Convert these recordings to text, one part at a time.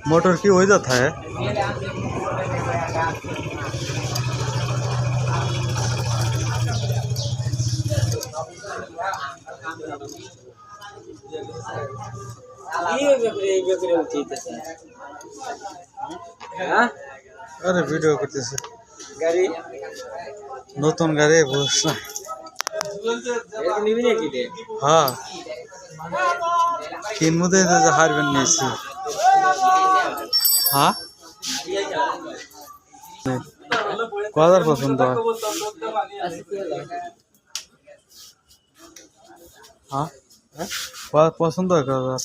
Motor की हो जाता है। अरे वीडियो करते गाड़ी नतून गाड़ी बुझ ना हाँ किन मुदे हारबेन निয়েছি हाँ कदार पसंद है हाँ पसंद है कदार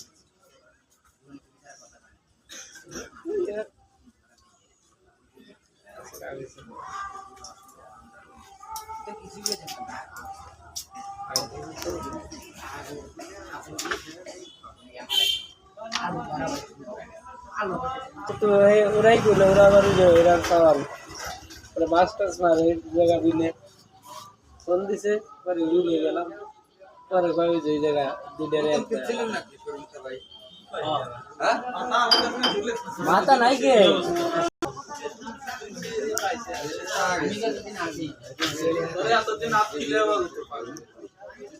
तो ওরাই বলে ওরা আবার এরা সওয়াল মানে মাস্টার্স মারে জায়গা দিলে ফোন দিছে পরে রুমে গেলাম পরে কই যে জায়গা দুইটারে ছিলেন নাকি শরীরটা ভাই হ্যাঁ মাথা নাই কে এতদিন আপনি লেভেল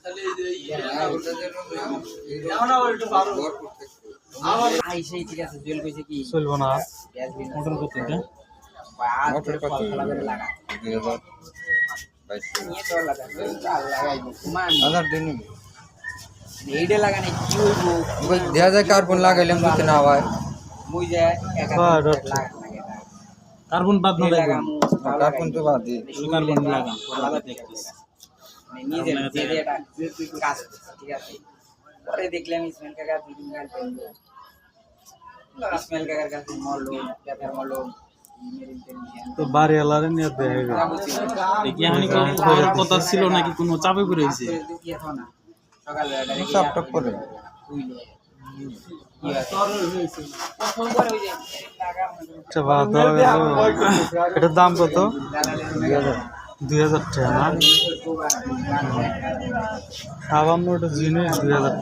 তাহলে এই যেমন আবার একটু ভালো আমার আইসেই ঠিক আছে জেল কইছে কি চলবো না মোটর করতে হ্যাঁ মোটর করতে লাগা 2022 নিয়ে তো লাগা লাগাইবো মান আদার দিন এইডে লাগানি কি হইবো ওই দেয়া যায় কার্বন লাগাইলাম দিতে না হয় মুই যে কার্বন বাদ না লাগাম কার্বন তো বাদ দি কার্বন লাগাম আলাদা দেখতেছ মানে নিজে যে এটা কাজ ঠিক আছে পরে দেখলাম ইসমাইল কাকা দুই দিন গাল পেলো ইসমাইল কাকার কাছে মরলো ক্যাথার মরলো তো বাড়ি আলারে নিয়ে দেখাইবে কি হানি কোন কথা ছিল নাকি কোনো চাপে পড়ে হইছে সকালে চাপ টপ করে এটার দাম কত 2000 টাকা না সাবান্ন ওটা জিনিস 2000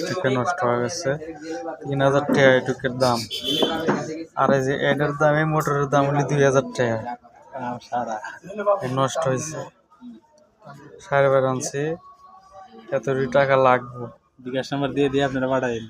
টাকা নষ্ট হয়ে গেছে 3000 টাকা এটুকের দাম আর এই যে এটার দাম এই মোটরের দাম হলো 2000 টাকা সারা নষ্ট হয়েছে সারবার আনছি এত টাকা লাগবে বিকাশ নাম্বার দিয়ে আপনারা পাঠাইন